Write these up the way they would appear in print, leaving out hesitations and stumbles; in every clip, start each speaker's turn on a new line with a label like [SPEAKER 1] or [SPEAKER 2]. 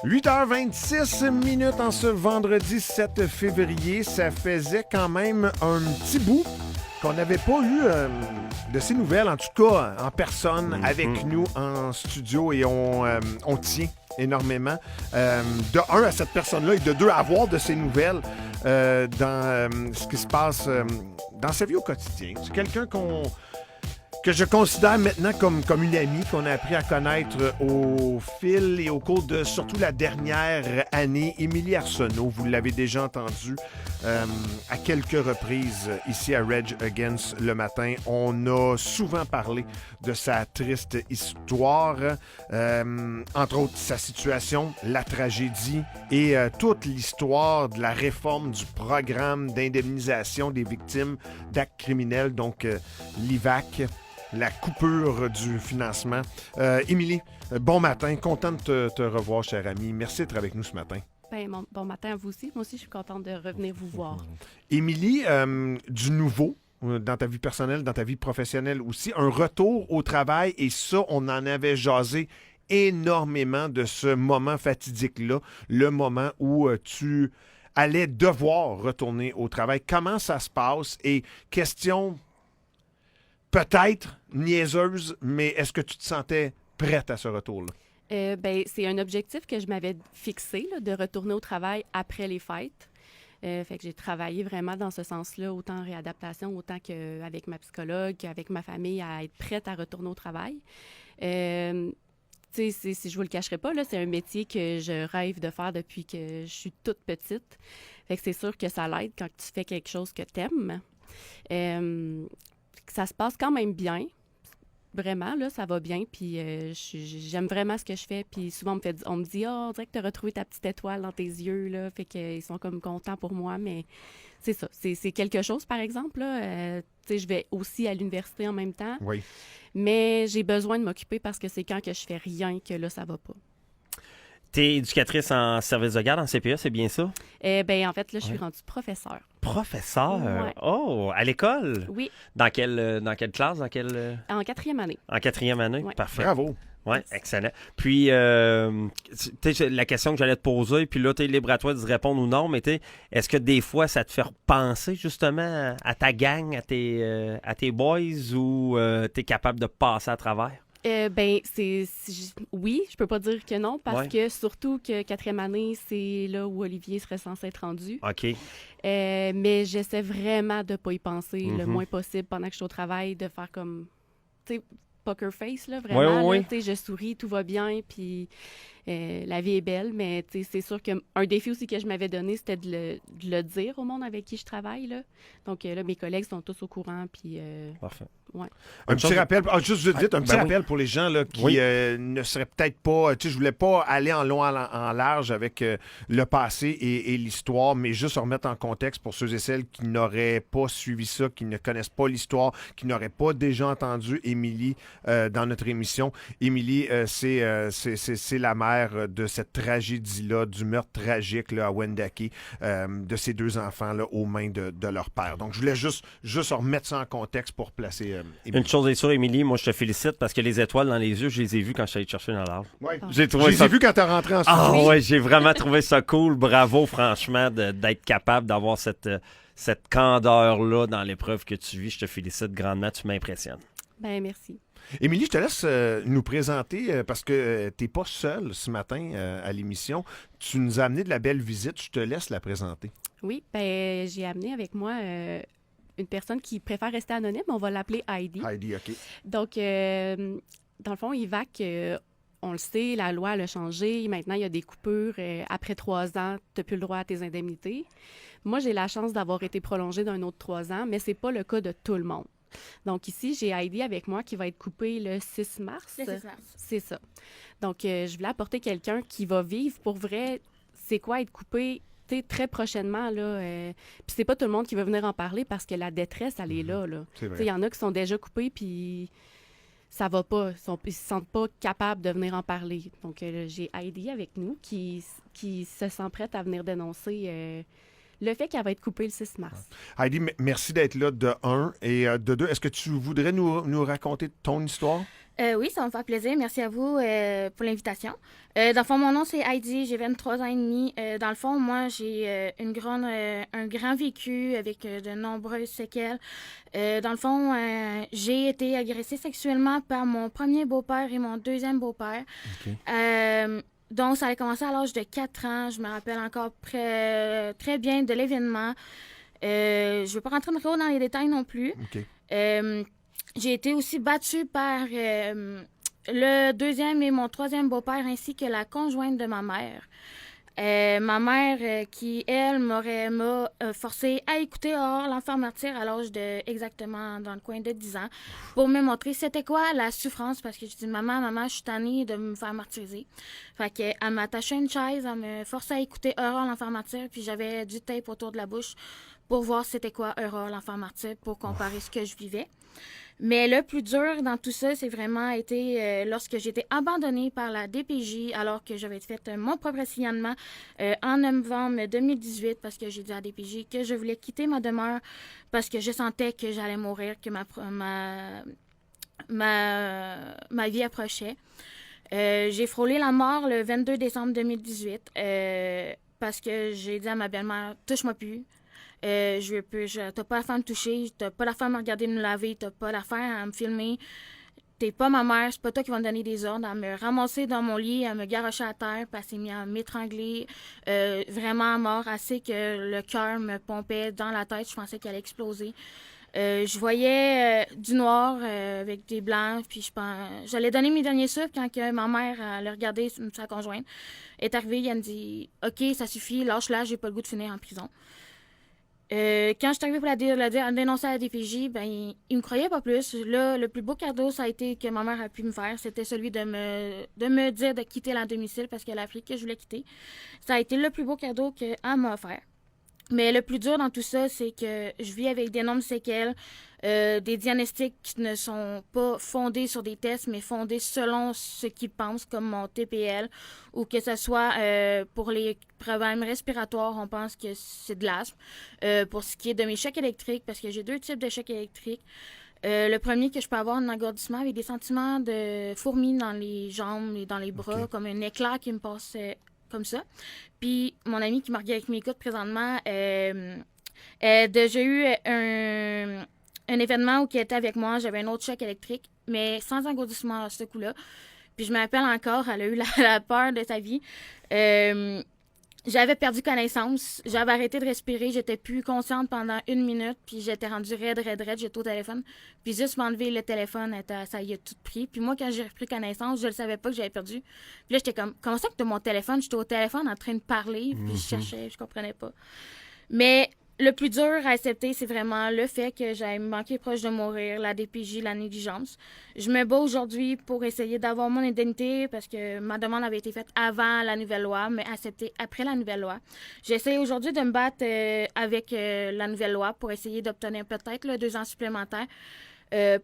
[SPEAKER 1] 8h26 en ce vendredi 7 février. Ça faisait quand même un petit bout qu'on n'avait pas eu de ces nouvelles, en tout cas en personne, avec nous en studio, et on tient énormément de un à cette personne-là et de deux à avoir de ces nouvelles dans ce qui se passe dans sa vie au quotidien. C'est quelqu'un que je considère maintenant comme une amie qu'on a appris à connaître au fil et au cours de surtout la dernière année. Émilie Arsenault, vous l'avez déjà entendu à quelques reprises ici à Reg Against le matin. On a souvent parlé de sa triste histoire, entre autres sa situation, la tragédie et toute l'histoire de la réforme du programme d'indemnisation des victimes d'actes criminels, donc l'IVAC. La coupure du financement. Émilie, bon matin. Content de te revoir, chère amie. Merci d'être avec nous ce matin.
[SPEAKER 2] Bon matin à vous aussi. Moi aussi, je suis contente de revenir vous voir.
[SPEAKER 1] Émilie, du nouveau dans ta vie personnelle, dans ta vie professionnelle aussi, un retour au travail, et ça, on en avait jasé énormément de ce moment fatidique-là, le moment où tu allais devoir retourner au travail. Comment ça se passe? Et question... peut-être niaiseuse, mais est-ce que tu te sentais prête à ce retour-là?
[SPEAKER 2] C'est un objectif que je m'avais fixé, là, de retourner au travail après les fêtes. Fait que j'ai travaillé vraiment dans ce sens-là, autant en réadaptation, autant qu'avec ma psychologue, qu'avec ma famille, à être prête à retourner au travail. Si je vous le cacherai pas, là, c'est un métier que je rêve de faire depuis que je suis toute petite. Fait que c'est sûr que ça l'aide quand tu fais quelque chose que t'aimes. Ça se passe quand même bien. Vraiment, là, ça va bien. Puis j'aime vraiment ce que je fais. Puis souvent, on me dit « on dirait que tu as retrouvé ta petite étoile dans tes yeux. » là. Fait qu'ils sont comme contents pour moi. Mais c'est ça. C'est quelque chose, par exemple. Là. Je vais aussi à l'université en même temps.
[SPEAKER 1] Oui.
[SPEAKER 2] Mais j'ai besoin de m'occuper parce que c'est quand que je fais rien que là, ça va pas.
[SPEAKER 3] Tu es éducatrice en service de garde, en CPE, c'est bien ça?
[SPEAKER 2] En fait, là, je suis rendue professeure.
[SPEAKER 3] Professeur?
[SPEAKER 2] Ouais.
[SPEAKER 3] Oh, à l'école?
[SPEAKER 2] Oui.
[SPEAKER 3] Dans quelle classe?
[SPEAKER 2] En 4e année.
[SPEAKER 3] En 4e année?
[SPEAKER 2] Ouais.
[SPEAKER 3] Parfait.
[SPEAKER 1] Bravo.
[SPEAKER 3] Oui, excellent. Puis, la question que j'allais te poser, puis là, tu es libre à toi de répondre ou non, mais est-ce que des fois, ça te fait repenser justement à ta gang, à tes boys, ou tu es capable de passer à travers?
[SPEAKER 2] Oui, je peux pas dire que non, parce
[SPEAKER 3] Ouais.
[SPEAKER 2] que surtout que 4e année, c'est là où Olivier serait censé être rendu.
[SPEAKER 3] OK.
[SPEAKER 2] Mais j'essaie vraiment de pas y penser le moins possible pendant que je suis au travail, de faire comme, tu sais, poker face, là, vraiment.
[SPEAKER 3] Oui.
[SPEAKER 2] Là, tu sais, je souris, tout va bien, puis la vie est belle, mais tu sais, c'est sûr qu'un défi aussi que je m'avais donné, c'était de le dire au monde avec qui je travaille, là. Donc là, mes collègues sont tous au courant, puis...
[SPEAKER 3] Parfait.
[SPEAKER 2] Ouais.
[SPEAKER 1] Un petit rappel, juste vite, un petit rappel pour les gens là, qui ne seraient peut-être pas... Tu sais, je voulais pas aller en long, en large avec le passé et l'histoire, mais juste remettre en contexte pour ceux et celles qui n'auraient pas suivi ça, qui ne connaissent pas l'histoire, qui n'auraient pas déjà entendu Émilie dans notre émission. Émilie, c'est la mère de cette tragédie-là, du meurtre tragique là, à Wendake, de ces deux enfants là, aux mains de leur père. Donc, je voulais juste remettre ça en contexte pour placer...
[SPEAKER 3] Une chose est sûre, Émilie, moi je te félicite parce que les étoiles dans les yeux, je les ai vues quand je suis allé te chercher dans l'arbre.
[SPEAKER 1] Oui,
[SPEAKER 3] J'ai
[SPEAKER 1] je
[SPEAKER 3] trouvé
[SPEAKER 1] les
[SPEAKER 3] ça...
[SPEAKER 1] ai vus quand t'es rentré en studio.
[SPEAKER 3] Ah ouais, j'ai vraiment trouvé ça cool. Bravo, franchement, d'être capable d'avoir cette candeur-là dans l'épreuve que tu vis. Je te félicite grandement, tu m'impressionnes.
[SPEAKER 2] Ben merci.
[SPEAKER 1] Émilie, je te laisse nous présenter parce que tu n'es pas seule ce matin à l'émission. Tu nous as amené de la belle visite. Je te laisse la présenter.
[SPEAKER 2] Oui, j'ai amené avec moi une personne qui préfère rester anonyme. On va l'appeler Heidi.
[SPEAKER 1] Heidi, OK.
[SPEAKER 2] Donc, dans le fond, IVAC, on le sait, la loi elle a changé. Maintenant, il y a des coupures. Après 3 ans, tu n'as plus le droit à tes indemnités. Moi, j'ai la chance d'avoir été prolongée d'un autre 3 ans, mais ce n'est pas le cas de tout le monde. Donc ici, j'ai Heidi avec moi qui va être coupée le 6 mars.
[SPEAKER 4] Le 6 mars.
[SPEAKER 2] C'est ça. Donc, je voulais apporter quelqu'un qui va vivre pour vrai. C'est quoi être coupé très prochainement, là. Puis c'est pas tout le monde qui va venir en parler parce que la détresse, elle est là.
[SPEAKER 1] C'est vrai.
[SPEAKER 2] Il y en a qui sont déjà coupés, puis ça va pas. Ils se sentent pas capables de venir en parler. Donc, j'ai Heidi avec nous qui se sent prête à venir dénoncer le fait qu'elle va être coupée le 6 mars.
[SPEAKER 1] Heidi, merci d'être là de 1. Et de 2, est-ce que tu voudrais nous raconter ton histoire?
[SPEAKER 4] Oui, ça va me faire plaisir. Merci à vous pour l'invitation. Dans le fond, mon nom, c'est Heidi. J'ai 23 ans et demi. Dans le fond, moi, j'ai un grand vécu avec de nombreuses séquelles. Dans le fond, j'ai été agressée sexuellement par mon premier beau-père et mon deuxième beau-père. Donc, ça a commencé à l'âge de 4 ans. Je me rappelle encore très bien de l'événement. Je ne veux pas rentrer trop dans les détails non plus. J'ai été aussi battue par le deuxième et mon troisième beau-père ainsi que la conjointe de ma mère. Ma mère qui, elle, m'a forcé à écouter Aurore l'enfant martyr à l'âge de exactement dans le coin de 10 ans pour me montrer c'était quoi la souffrance parce que je dis maman, je suis tannée de me faire martyriser. Fait qu'elle m'attachait une chaise, elle me forçait à écouter Aurore l'enfant martyr puis j'avais du tape autour de la bouche pour voir c'était quoi Aurore l'enfant martyr pour comparer ce que je vivais. Mais le plus dur dans tout ça, c'est vraiment été lorsque j'ai été abandonnée par la DPJ alors que j'avais fait mon propre signalement en novembre 2018 parce que j'ai dit à la DPJ que je voulais quitter ma demeure parce que je sentais que j'allais mourir, que ma vie approchait. J'ai frôlé la mort le 22 décembre 2018 parce que j'ai dit à ma belle-mère « touche-moi plus ». T'as pas l'affaire à me toucher, t'as pas l'affaire à me regarder me laver, t'as pas l'affaire à me filmer. T'es pas ma mère, c'est pas toi qui vas me donner des ordres. À me ramasser dans mon lit, à me garrocher à terre, puis elle s'est mise à m'étrangler vraiment à mort, assez que le cœur me pompait dans la tête, je pensais qu'elle allait exploser. Je voyais du noir avec des blancs, puis j'allais donner mes derniers souffles quand que ma mère elle a regardé sa conjointe. Elle est arrivée, elle me dit « OK, ça suffit, lâche-la, j'ai pas le goût de finir en prison ». Quand je suis arrivée pour la dénoncer à la DPJ, ben, il me croyait pas plus. Là, le plus beau cadeau, ça a été que ma mère a pu me faire. C'était celui de me dire de quitter la domicile parce qu'elle a appris que je voulais quitter. Ça a été le plus beau cadeau qu'elle m'a offert. Mais le plus dur dans tout ça, c'est que je vis avec d'énormes séquelles, des diagnostics qui ne sont pas fondés sur des tests, mais fondés selon ce qu'ils pensent, comme mon TPL, ou que ce soit pour les problèmes respiratoires, on pense que c'est de l'asthme. Pour ce qui est de mes chocs électriques, parce que j'ai 2 types de chocs électriques. Le premier, que je peux avoir un engourdissement avec des sentiments de fourmis dans les jambes et dans les bras, comme un éclair qui me passe comme ça. Puis mon ami qui me regarde avec mes écoutes présentement a déjà eu un événement où il était avec moi, j'avais un autre choc électrique, mais sans engourdissement à ce coup-là. Puis je me rappelle encore, elle a eu la peur de sa vie. J'avais perdu connaissance, j'avais arrêté de respirer, j'étais plus consciente pendant 1 minute, puis j'étais rendue raide, j'étais au téléphone. Puis juste m'enlever le téléphone, ça y a tout pris. Puis moi, quand j'ai repris connaissance, je le savais pas que j'avais perdu. Puis là, j'étais comme, comment ça que t'as mon téléphone? J'étais au téléphone en train de parler, puis je cherchais, je comprenais pas. Mais le plus dur à accepter, c'est vraiment le fait que j'aille me manquer proche de mourir, la DPJ, la négligence. Je me bats aujourd'hui pour essayer d'avoir mon indemnité parce que ma demande avait été faite avant la nouvelle loi, mais acceptée après la nouvelle loi. J'essaie aujourd'hui de me battre avec la nouvelle loi pour essayer d'obtenir peut-être 2 ans supplémentaires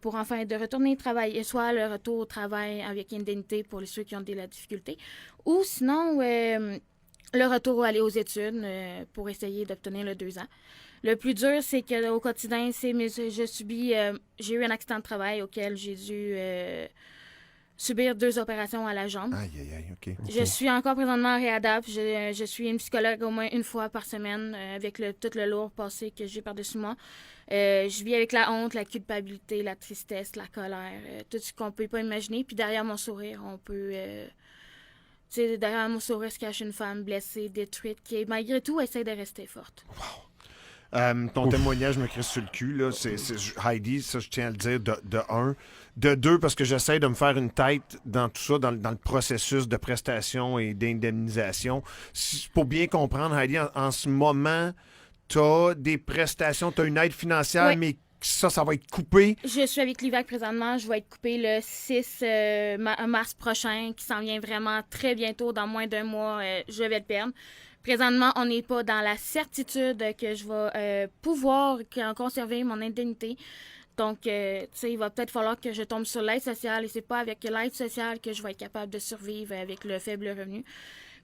[SPEAKER 4] pour enfin de retourner travailler, soit le retour au travail avec indemnité pour ceux qui ont de la difficulté, ou sinon le retour à aller aux études pour essayer d'obtenir le 2 ans. Le plus dur, c'est qu'au quotidien, j'ai eu un accident de travail auquel j'ai dû subir 2 opérations à la jambe.
[SPEAKER 1] Aïe, OK.
[SPEAKER 4] Je suis encore présentement en réadapte. Je suis une psychologue au moins 1 fois par semaine avec tout le lourd passé que j'ai par-dessus moi. Je vis avec la honte, la culpabilité, la tristesse, la colère, tout ce qu'on peut pas imaginer. Puis derrière mon sourire, on peut... derrière mon sourire se cache une femme blessée, détruite, qui, malgré tout, essaie de rester forte.
[SPEAKER 1] Wow. Ton témoignage me crie sur le cul. Là. C'est Heidi, ça, je tiens à le dire, de 1. De 2, parce que j'essaie de me faire une tête dans tout ça, dans le processus de prestation et d'indemnisation. Pour bien comprendre, Heidi, en ce moment, tu as des prestations, tu as une aide financière,
[SPEAKER 4] oui.
[SPEAKER 1] Mais ça va être coupé.
[SPEAKER 4] Je suis avec l'IVAC présentement. Je vais être coupée le 6 mars prochain, qui s'en vient vraiment très bientôt. Dans moins d'1 mois, je vais le perdre. Présentement, on n'est pas dans la certitude que je vais pouvoir conserver mon indemnité. Donc, il va peut-être falloir que je tombe sur l'aide sociale et c'est pas avec l'aide sociale que je vais être capable de survivre avec le faible revenu.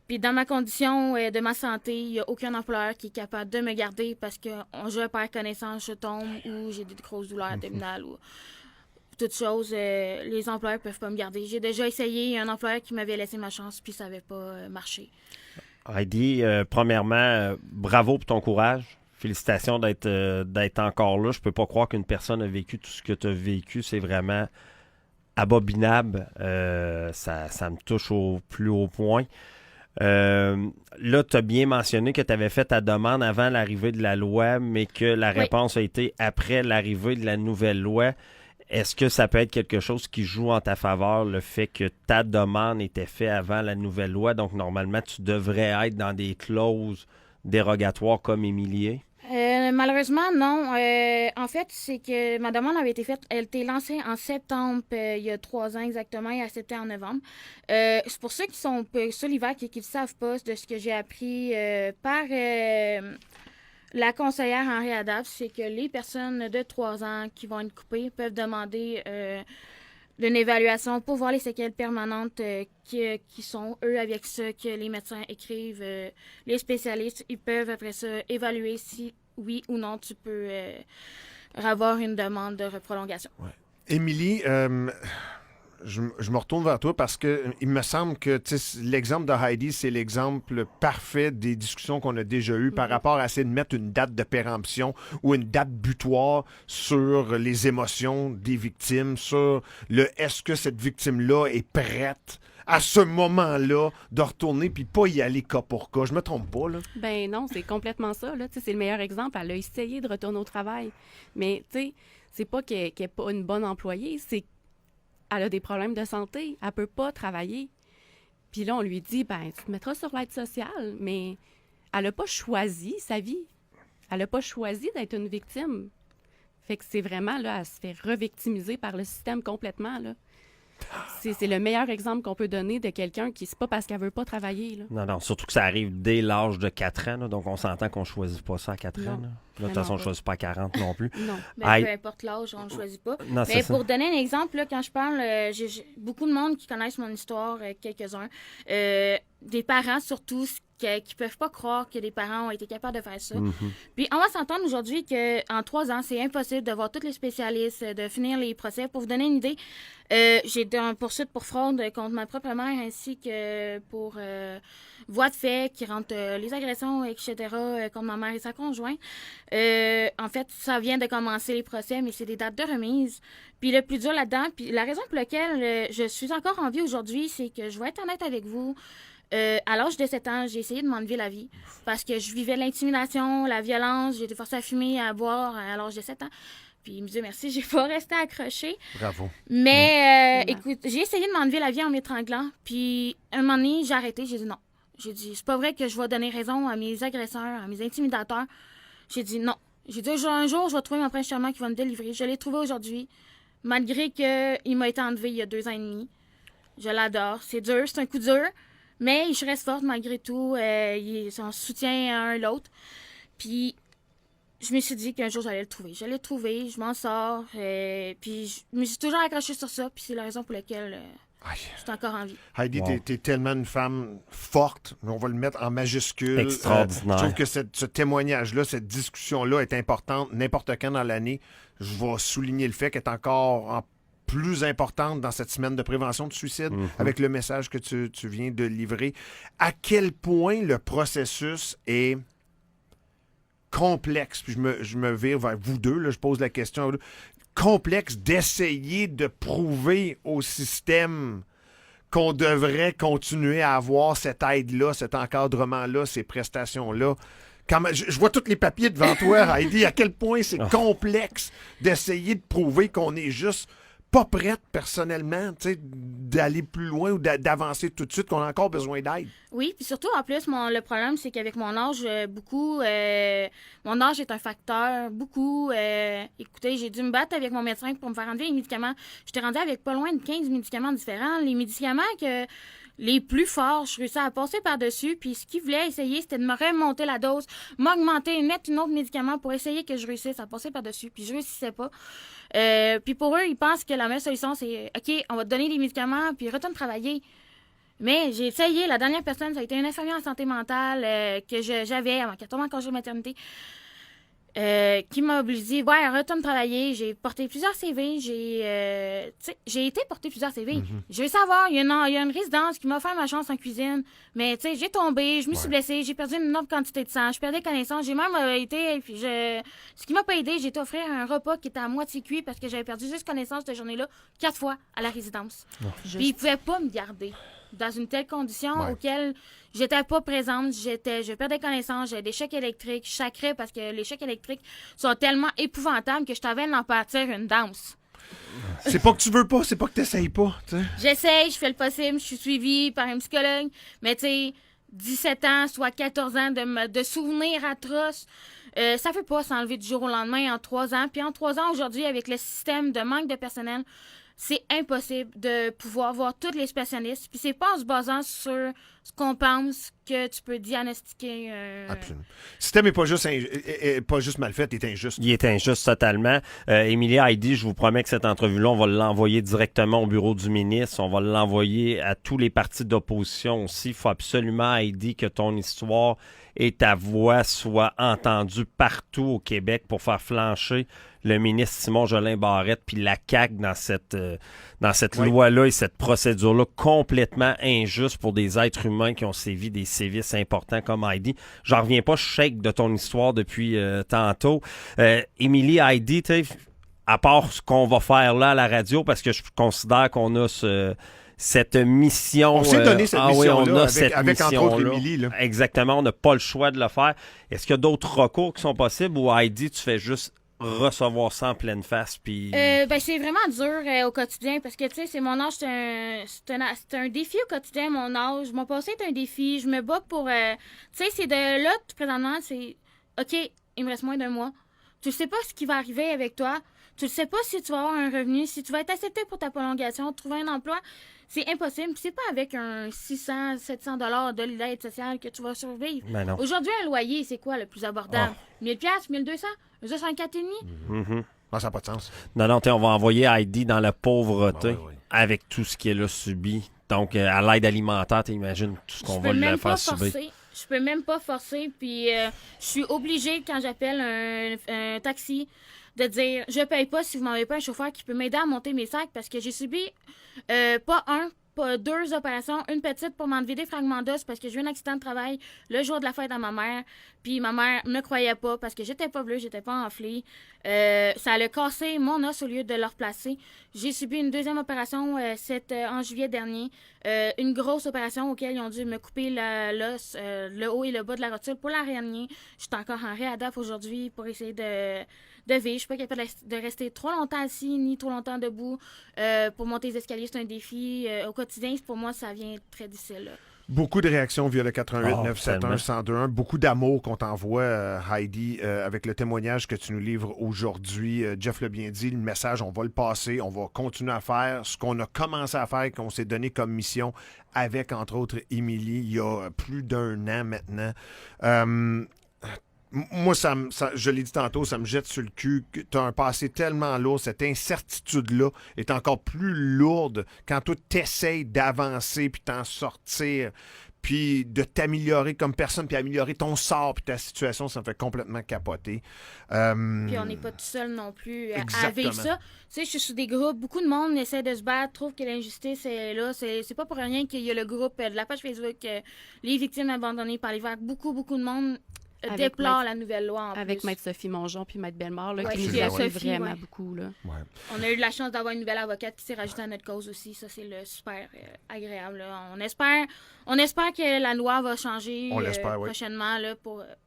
[SPEAKER 4] Puis dans ma condition de ma santé, il n'y a aucun employeur qui est capable de me garder parce que je perds connaissance, je tombe ou j'ai des grosses douleurs abdominales. toute chose, les employeurs peuvent pas me garder. J'ai déjà essayé un employeur qui m'avait laissé ma chance, puis ça n'avait pas marché.
[SPEAKER 3] Heidi, premièrement, bravo pour ton courage. Félicitations d'être encore là. Je peux pas croire qu'une personne a vécu tout ce que tu as vécu. C'est vraiment abominable. Ça me touche au plus haut point. Là, tu as bien mentionné que tu avais fait ta demande avant l'arrivée de la loi, mais que la réponse a été après l'arrivée de la nouvelle loi. Est-ce que ça peut être quelque chose qui joue en ta faveur, le fait que ta demande était faite avant la nouvelle loi? Donc, normalement, tu devrais être dans des clauses dérogatoires comme Émilie?
[SPEAKER 4] Malheureusement, non. En fait, c'est que ma demande avait été faite, elle était lancée en septembre, il y a 3 ans exactement, et acceptée en novembre. C'est pour ceux qui sont sur l'hiver et qui ne savent pas de ce que j'ai appris par la conseillère Henri Adams, c'est que les personnes de 3 ans qui vont être coupées peuvent demander une évaluation pour voir les séquelles permanentes qui sont, eux, avec ça que les médecins écrivent. Les spécialistes, ils peuvent après ça évaluer si oui ou non tu peux avoir une demande de prolongation.
[SPEAKER 1] Ouais. Émilie, je me retourne vers toi parce que il me semble que l'exemple de Heidi, c'est l'exemple parfait des discussions qu'on a déjà eues par rapport à essayer de mettre une date de péremption ou une date butoir sur les émotions des victimes, sur le est-ce que cette victime-là est prête à ce moment-là de retourner puis pas y aller cas pour cas. Je me trompe pas, là?
[SPEAKER 2] Ben non, c'est complètement ça. Là. C'est le meilleur exemple. Elle a essayé de retourner au travail. Mais c'est pas qu'elle n'est pas une bonne employée, c'est qu'elle a des problèmes de santé. Elle peut pas travailler. Puis là, on lui dit, ben tu te mettras sur l'aide sociale. Mais elle n'a pas choisi sa vie. Elle n'a pas choisi d'être une victime. Fait que c'est vraiment, là, elle se fait revictimiser par le système complètement, là. C'est le meilleur exemple qu'on peut donner de quelqu'un qui, c'est pas parce qu'elle veut pas travailler. Là.
[SPEAKER 3] Non, surtout que ça arrive dès l'âge de 4 ans. Là, donc, on s'entend qu'on choisit pas ça à 4 ans. Là. De toute façon, on ne choisit pas à 40 non plus.
[SPEAKER 4] Non, ben, peu importe l'âge, on ne choisit pas.
[SPEAKER 3] Non,
[SPEAKER 4] mais pour donner un exemple, là, quand je parle, j'ai beaucoup de monde qui connaissent mon histoire, quelques-uns. Des parents, surtout, qui peuvent pas croire que des parents ont été capables de faire ça. Puis on va s'entendre aujourd'hui qu'en 3 ans, c'est impossible de voir tous les spécialistes, de finir les procès. Pour vous donner une idée, j'ai une poursuite pour fraude contre ma propre mère ainsi que pour voies de fait qui rentrent les agressions, etc., contre ma mère et sa conjointe. En fait, ça vient de commencer les procès, mais c'est des dates de remise. Puis le plus dur là-dedans, puis la raison pour laquelle je suis encore en vie aujourd'hui, c'est que je vais être honnête avec vous. À l'âge de 7 ans, j'ai essayé de m'enlever la vie parce que je vivais l'intimidation, la violence, j'ai été forcée à fumer, à boire à l'âge de 7 ans. Puis, Dieu merci, j'ai pas resté accrochée.
[SPEAKER 1] Bravo.
[SPEAKER 4] Mais, écoute, j'ai essayé de m'enlever la vie en m'étranglant. Puis, un moment donné, j'ai arrêté, j'ai dit non. J'ai dit, c'est pas vrai que je vais donner raison à mes agresseurs, à mes intimidateurs. J'ai dit non. J'ai dit, un jour, je vais trouver mon prince charmant qui va me délivrer. Je l'ai trouvé aujourd'hui, malgré qu'il m'a été enlevé il y a 2 ans et demi. Je l'adore. C'est dur, c'est un coup dur. Mais je reste forte malgré tout. On se soutient un l'autre. Puis, je me suis dit qu'un jour, j'allais le trouver. Je l'ai trouvé, je m'en sors. Puis, je me suis toujours accrochée sur ça. Puis, c'est la raison pour laquelle je suis encore en vie.
[SPEAKER 1] Heidi, t'es tellement une femme forte. On va le mettre en majuscule.
[SPEAKER 3] Extraordinaire.
[SPEAKER 1] Je trouve que ce témoignage-là, cette discussion-là est importante n'importe quand dans l'année. Je vais souligner le fait qu'elle est encore plus importante dans cette semaine de prévention de suicide avec le message que tu viens de livrer. À quel point le processus est complexe, puis je me vire vers vous deux, là, je pose la question à vous deux, complexe d'essayer de prouver au système qu'on devrait continuer à avoir cette aide-là, cet encadrement-là, ces prestations-là. Je vois tous les papiers devant toi, Heidi, à quel point c'est complexe d'essayer de prouver qu'on est juste pas prête personnellement, tu sais, d'aller plus loin ou d'avancer tout de suite, qu'on a encore besoin d'aide.
[SPEAKER 4] Oui, puis surtout, en plus, le problème, c'est qu'avec mon âge, mon âge est un facteur, beaucoup. Écoutez, j'ai dû me battre avec mon médecin pour me faire enlever les médicaments. J'étais rendue avec pas loin de 15 médicaments différents. Les médicaments les plus forts, je réussis à passer par-dessus, puis ce qu'ils voulaient essayer, c'était de me remonter la dose, m'augmenter, mettre un autre médicament pour essayer que je réussisse à passer par-dessus, puis je réussissais pas. Puis pour eux, ils pensent que la meilleure solution, c'est « OK, on va te donner des médicaments, puis retourne travailler ». Mais j'ai essayé, la dernière personne, ça a été une infirmière en santé mentale que j'avais avant qu'elle tombe en congé de maternité. qui m'a obligé, ouais, retourne travailler. J'ai porté plusieurs CV. J'ai été porter plusieurs CV. Je veux savoir, il y a une résidence qui m'a offert ma chance en cuisine. Mais, tu sais, j'ai tombé, je me suis blessée, j'ai perdu une énorme quantité de sang, je perdais connaissance. J'ai même été, puis ce qui m'a pas aidé, j'ai été offrir un repas qui était à moitié cuit parce que j'avais perdu juste connaissance cette journée-là 4 fois à la résidence. Puis ils pouvaient pas me garder dans une telle condition auquel j'étais pas présente, je perdais connaissance, j'avais des chocs électriques, je sacrais parce que les chocs électriques sont tellement épouvantables que je t'avais d'en partir une danse.
[SPEAKER 1] C'est pas que tu veux pas, c'est pas que t'essayes pas, tu sais.
[SPEAKER 4] J'essaye, je fais le possible, je suis suivie par un psychologue, mais tu sais, 17 ans, soit 14 ans de souvenirs atroces, ça fait pas s'enlever du jour au lendemain en 3 ans. Puis en 3 ans aujourd'hui, avec le système de manque de personnel, c'est impossible de pouvoir voir tous les spécialistes. Puis c'est pas en se basant sur ce qu'on pense que tu peux diagnostiquer.
[SPEAKER 1] Absolument. Le système n'est pas juste mal fait, il est injuste.
[SPEAKER 3] Il est injuste totalement. Émilie Heidi, je vous promets que cette entrevue-là, on va l'envoyer directement au bureau du ministre. On va l'envoyer à tous les partis d'opposition aussi. Il faut absolument, Heidi, que ton histoire et ta voix soient entendues partout au Québec pour faire flancher le ministre Simon Jolin Barrette puis la CAQ dans cette loi-là et cette procédure-là complètement injuste pour des êtres humains qui ont sévi des sévices importants comme Heidi. J'en reviens pas, je shake de ton histoire depuis tantôt. Émilie, Heidi, tu sais, à part ce qu'on va faire là à la radio, parce que je considère qu'on a cette mission.
[SPEAKER 1] On s'est donné cette mission-là
[SPEAKER 3] avec
[SPEAKER 1] entre autres Émilie. Là.
[SPEAKER 3] Exactement, on n'a pas le choix de le faire. Est-ce qu'il y a d'autres recours qui sont possibles ou Heidi, tu fais juste recevoir ça en pleine face? Puis...
[SPEAKER 4] c'est vraiment dur au quotidien parce que, tu sais, c'est mon âge, c'est un défi au quotidien, mon âge. Mon passé est un défi. Je me bats pour... tu sais, c'est de là, tout présentement, c'est... OK, il me reste moins d'un mois. Tu sais pas ce qui va arriver avec toi. Tu ne sais pas si tu vas avoir un revenu, si tu vas être accepté pour ta prolongation, trouver un emploi. C'est impossible. C'est pas avec un 600, 700 $ de l'aide sociale que tu vas survivre. Aujourd'hui, un loyer, c'est quoi le plus abordable? 1000 $, 1200? 204,5?
[SPEAKER 1] Non, ça n'a pas de sens.
[SPEAKER 3] Non, on va envoyer Heidi dans la pauvreté avec tout ce qu'elle a subi. Donc, à l'aide alimentaire, t'imagines tout ce qu'on va lui faire subir.
[SPEAKER 4] Je peux même pas forcer. Puis, je suis obligée, quand j'appelle un taxi, de dire je paye pas si vous m'avez pas un chauffeur qui peut m'aider à monter mes sacs parce que j'ai subi pas 2 opérations, une petite pour m'enlever des fragments d'os parce que j'ai eu un accident de travail le jour de la fête à ma mère. Puis ma mère me croyait pas parce que j'étais pas bleue, j'étais pas enflée. Ça allait casser mon os au lieu de le replacer. J'ai subi une 2e opération en juillet dernier. Une grosse opération auquel ils ont dû me couper l'os, le haut et le bas de la rotule pour la réanimer. Je suis encore en réadap aujourd'hui pour essayer de vivre. Je suis pas capable de rester trop longtemps assis ni trop longtemps debout. Pour monter les escaliers, c'est un défi. Au quotidien, pour moi, ça vient très difficile. Là.
[SPEAKER 1] Beaucoup de réactions via le 88-971-1021. Beaucoup d'amour qu'on t'envoie, Heidi, avec le témoignage que tu nous livres aujourd'hui. Jeff l'a bien dit, le message, on va le passer. On va continuer à faire ce qu'on a commencé à faire, qu'on s'est donné comme mission avec, entre autres, Émilie, il y a plus d'1 an maintenant. Moi, je l'ai dit tantôt, ça me jette sur le cul. Tu as un passé tellement lourd, cette incertitude-là est encore plus lourde quand toi, t'essayes d'avancer puis t'en sortir, puis de t'améliorer comme personne, puis améliorer ton sort puis ta situation, ça me fait complètement capoter.
[SPEAKER 4] Puis on n'est pas tout seul non plus à vivre ça. Tu sais, je suis sous des groupes, beaucoup de monde essaie de se battre, trouve que l'injustice est là. C'est pas pour rien qu'il y a le groupe de la page Facebook Les victimes abandonnées par les vagues. Beaucoup de monde déplore la nouvelle loi
[SPEAKER 2] avec
[SPEAKER 4] plus.
[SPEAKER 2] Maître Sophie Mongeon puis Maître Bellemare, là, qui
[SPEAKER 4] nous
[SPEAKER 2] nous
[SPEAKER 4] appuient
[SPEAKER 2] vraiment beaucoup. Là.
[SPEAKER 1] Ouais.
[SPEAKER 4] On a eu de la chance d'avoir une nouvelle avocate qui s'est rajoutée à notre cause aussi. Ça, c'est super agréable. Là. On espère que la loi va changer prochainement. Là,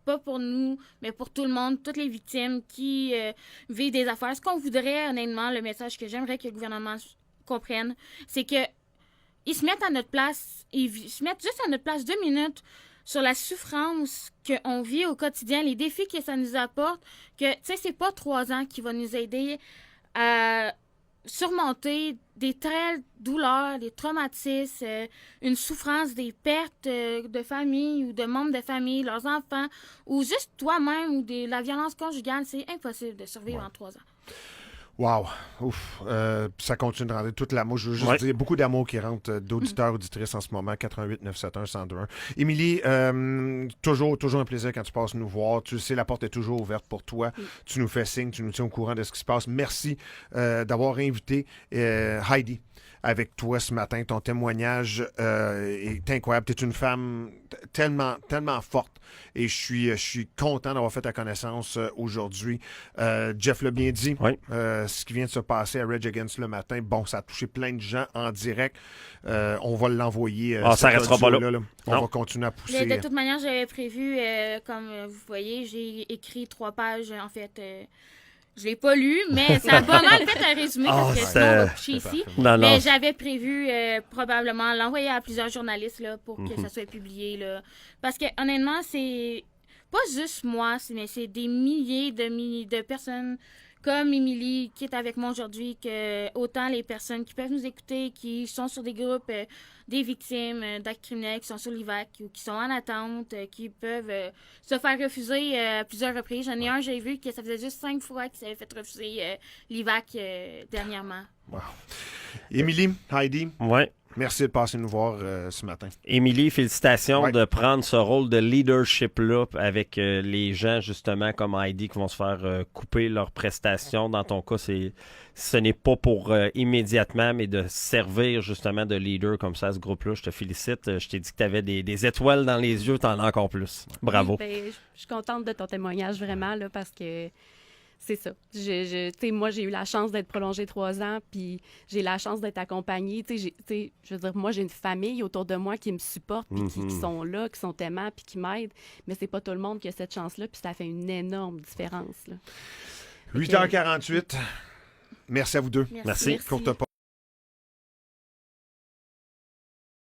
[SPEAKER 4] pas pour nous, mais pour tout le monde, toutes les victimes qui vivent des affaires. Ce qu'on voudrait, honnêtement, le message que j'aimerais que le gouvernement comprenne, c'est que ils se mettent à notre place, ils se mettent juste à notre place 2 minutes sur la souffrance qu'on vit au quotidien, les défis que ça nous apporte, que, tu sais, c'est pas 3 ans qui va nous aider à surmonter des telles douleurs, des traumatismes, une souffrance, des pertes de famille ou de membres de famille, leurs enfants, ou juste toi-même, ou la violence conjugale. C'est impossible de survivre en 3 ans.
[SPEAKER 1] Wow! Ouf! Ça continue de rentrer toute l'amour. Je veux juste
[SPEAKER 3] Ouais.
[SPEAKER 1] dire, beaucoup d'amour qui rentre d'auditeurs, auditrices en ce moment. 88 971 1021. Émilie, toujours un plaisir quand tu passes nous voir. Tu le sais, la porte est toujours ouverte pour toi. Tu nous fais signe, tu nous tiens au courant de ce qui se passe. Merci d'avoir invité Heidi avec toi ce matin. Ton témoignage est incroyable. Tu es une femme tellement forte et je suis content d'avoir fait ta connaissance aujourd'hui. Jeff l'a bien dit.
[SPEAKER 3] Oui.
[SPEAKER 1] Ce qui vient de se passer à Rage Against le matin, bon, ça a touché plein de gens en direct. On va l'envoyer.
[SPEAKER 3] Ça
[SPEAKER 1] cet
[SPEAKER 3] restera pas là.
[SPEAKER 1] audio-là, là. On
[SPEAKER 3] Non.
[SPEAKER 1] va continuer à pousser.
[SPEAKER 4] De toute manière, j'avais prévu, comme vous voyez, j'ai écrit 3 pages, en fait. Je l'ai pas lu, mais ça a pas mal fait un résumé parce que sinon, on va coucher ici.
[SPEAKER 3] Non,
[SPEAKER 4] Mais
[SPEAKER 3] non.
[SPEAKER 4] j'avais prévu probablement l'envoyer à plusieurs journalistes là, pour que ça soit publié. Là. Parce que honnêtement, c'est pas juste moi, mais c'est des milliers de personnes comme Émilie qui est avec moi aujourd'hui, que autant les personnes qui peuvent nous écouter, qui sont sur des groupes des victimes d'actes criminels, qui sont sur l'IVAC ou qui sont en attente, qui peuvent se faire refuser à plusieurs reprises. J'en ai un, j'ai vu que ça faisait juste 5 fois qu'il s'avait fait refuser l'IVAC dernièrement.
[SPEAKER 1] Wow. Émilie, Heidi,
[SPEAKER 3] Ouais.
[SPEAKER 1] merci de passer nous voir ce matin.
[SPEAKER 3] Émilie, félicitations
[SPEAKER 1] Ouais.
[SPEAKER 3] de prendre ce rôle de leadership-là avec les gens, justement, comme Heidi, qui vont se faire couper leurs prestations. Dans ton cas, ce n'est pas pour immédiatement, mais de servir, justement, de leader comme ça à ce groupe-là. Je te félicite. Je t'ai dit que tu avais des étoiles dans les yeux, tu en as encore plus. Bravo.
[SPEAKER 2] Oui, ben, je suis contente de ton témoignage, vraiment, là, parce que c'est ça. Tu sais, moi, j'ai eu la chance d'être prolongée 3 ans, puis j'ai la chance d'être accompagnée. Tu sais, je veux dire, moi, j'ai une famille autour de moi qui me supporte, puis qui sont là, qui sont aimants, puis qui m'aident. Mais c'est pas tout le monde qui a cette chance-là, puis ça fait une énorme différence, là.
[SPEAKER 1] 8h48. Merci à vous deux.
[SPEAKER 3] Merci.
[SPEAKER 1] Courte